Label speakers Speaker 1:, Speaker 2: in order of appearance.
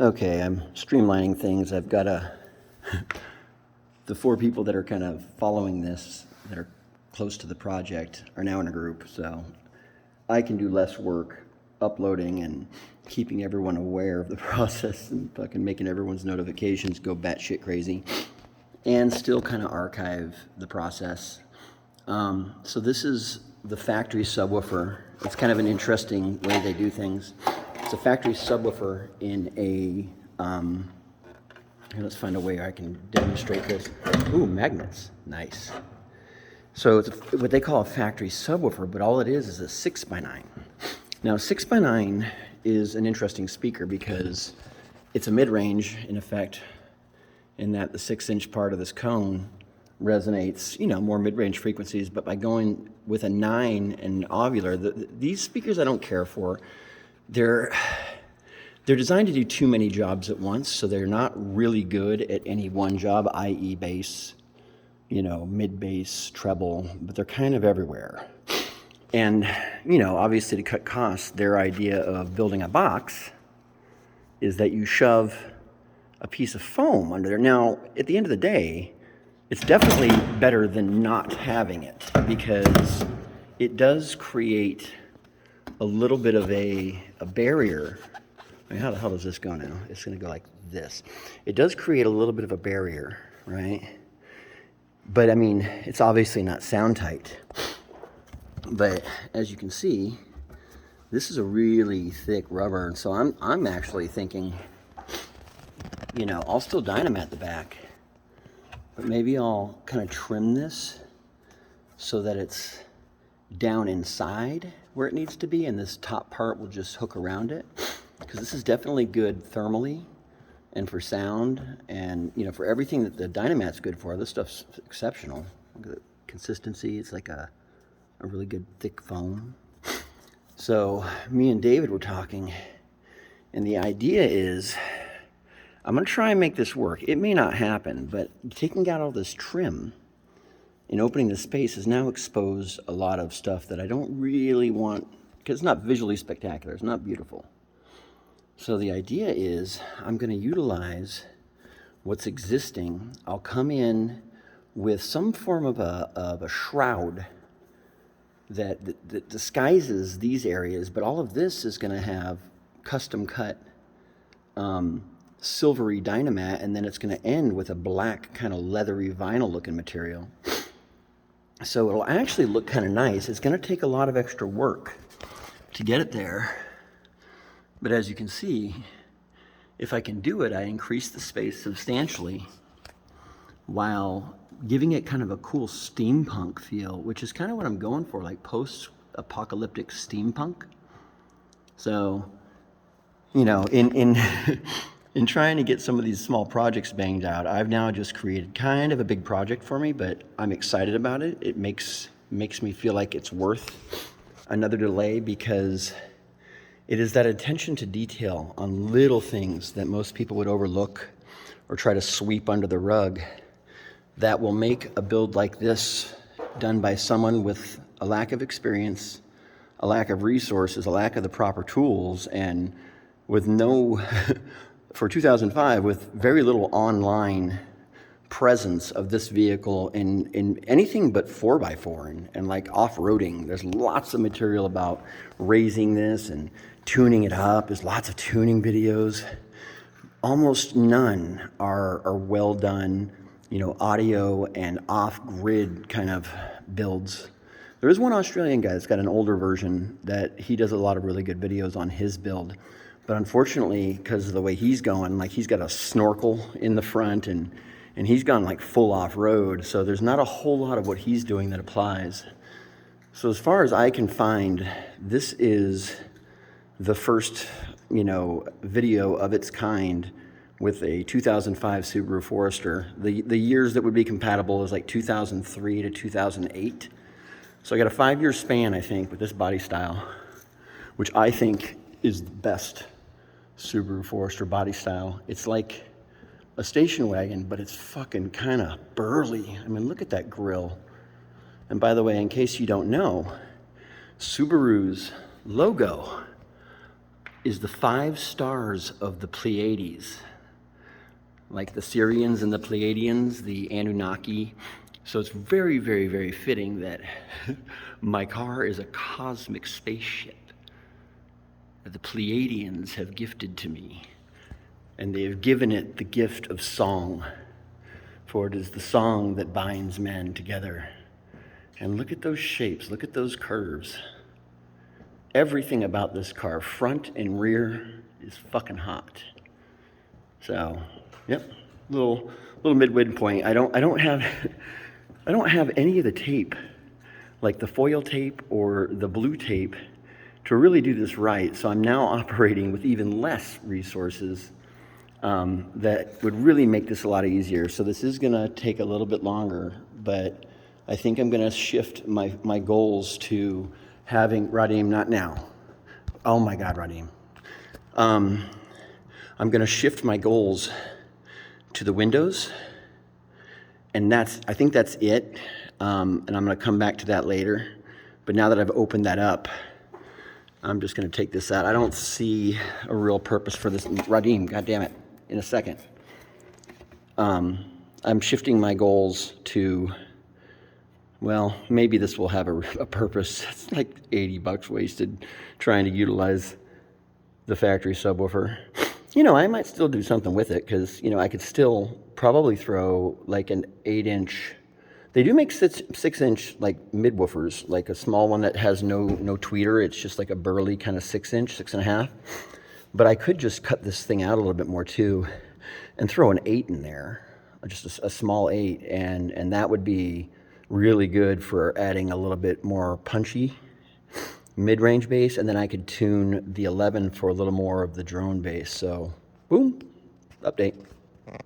Speaker 1: Okay, I'm streamlining things. I've got the four people that are kind of following this, that are close to the project, are now in a group, so I can do less work uploading and keeping everyone aware of the process and fucking making everyone's notifications go batshit crazy, and still kind of archive the process. So this is the factory subwoofer. It's kind of an interesting way they do things. It's a factory subwoofer in a, let's find a way I can demonstrate this. Ooh, magnets, nice. So it's what they call a factory subwoofer, but all it is a 6x9. Now 6x9 is an interesting speaker because it's a mid-range in effect, in that the 6-inch part of this cone resonates, more mid-range frequencies, but by going with a 9 and ovular, these speakers I don't care for. They're designed to do too many jobs at once, so they're not really good at any one job, i.e. bass, mid-bass, treble, but they're kind of everywhere. And, obviously to cut costs, their idea of building a box is that you shove a piece of foam under there. Now, at the end of the day, it's definitely better than not having it, because it does create a little bit of a barrier. I mean, how the hell does this go now? It's going to go like this. It does create a little bit of a barrier, right? But I mean, it's obviously not sound tight. But as you can see, this is a really thick rubber, and so I'm actually thinking, I'll still dynamite the back, but maybe I'll kind of trim this so that it's down inside where it needs to be, and this top part will just hook around it, because this is definitely good thermally and for sound, and for everything that the Dynamat's good for. This stuff's exceptional. Look at the consistency. It's like a really good thick foam. So me and David were talking, and the idea is I'm going to try and make this work. It may not happen, but taking out all this trim and opening the space has now exposed a lot of stuff that I don't really want, because it's not visually spectacular. It's not beautiful. So the idea is I'm going to utilize what's existing. I'll come in with some form of a shroud that disguises these areas, but all of this is going to have custom cut silvery Dynamat, and then it's going to end with a black kind of leathery vinyl looking material. So it'll actually look kind of nice. It's going to take a lot of extra work to get it there, but as you can see, if I can do it, I increase the space substantially while giving it kind of a cool steampunk feel, which is kind of what I'm going for, like post-apocalyptic steampunk. So, in in trying to get some of these small projects banged out, I've now just created kind of a big project for me, but I'm excited about it. It makes me feel like it's worth another delay, because it is that attention to detail on little things that most people would overlook or try to sweep under the rug that will make a build like this, done by someone with a lack of experience, a lack of resources, a lack of the proper tools, and with for 2005, with very little online presence of this vehicle in anything but 4x4 and like off-roading. There's lots of material about raising this and tuning it up. There's lots of tuning videos. Almost none are well done, audio and off-grid kind of builds. There is one Australian guy that's got an older version that he does a lot of really good videos on his build. But unfortunately, because of the way he's going, like he's got a snorkel in the front and he's gone like full off-road. So there's not a whole lot of what he's doing that applies. So as far as I can find, this is the first, video of its kind with a 2005 Subaru Forester. The years that would be compatible is like 2003 to 2008. So I got a 5-year span, I think, with this body style, which I think is the best Subaru Forester body style. It's like a station wagon, but it's fucking kind of burly. I mean, look at that grille. And by the way, in case you don't know, Subaru's logo is the 5 stars of the Pleiades, like the Syrians and the Pleiadians, the Anunnaki. So it's very, very, very fitting that my car is a cosmic spaceship that the Pleiadians have gifted to me. And they have given it the gift of song, for it is the song that binds men together. And look at those shapes, look at those curves. Everything about this car, front and rear, is fucking hot. So, yep, little midway point. I don't have any of the tape, like the foil tape or the blue tape, to really do this right. So I'm now operating with even less resources that would really make this a lot easier. So this is gonna take a little bit longer, but I think I'm gonna shift my goals to having, Radim, not now. Oh my God, Radim. I'm gonna shift my goals to the windows, and I think that's it. And I'm gonna come back to that later. But now that I've opened that up, I'm just gonna take this out. I don't see a real purpose for this. Radim, God damn it, in a second. I'm shifting my goals to, well, maybe this will have a purpose. It's like $80 wasted trying to utilize the factory subwoofer. You know, I might still do something with it because, you know, I could still probably throw like an 8-inch. They do make 6-inch like mid-woofers, like a small one that has no tweeter. It's just like a burly kind of 6-inch, 6.5. But I could just cut this thing out a little bit more too and throw an 8 in there, just a small 8. And that would be really good for adding a little bit more punchy mid-range bass, and then I could tune the 11 for a little more of the drone bass. So, boom, update.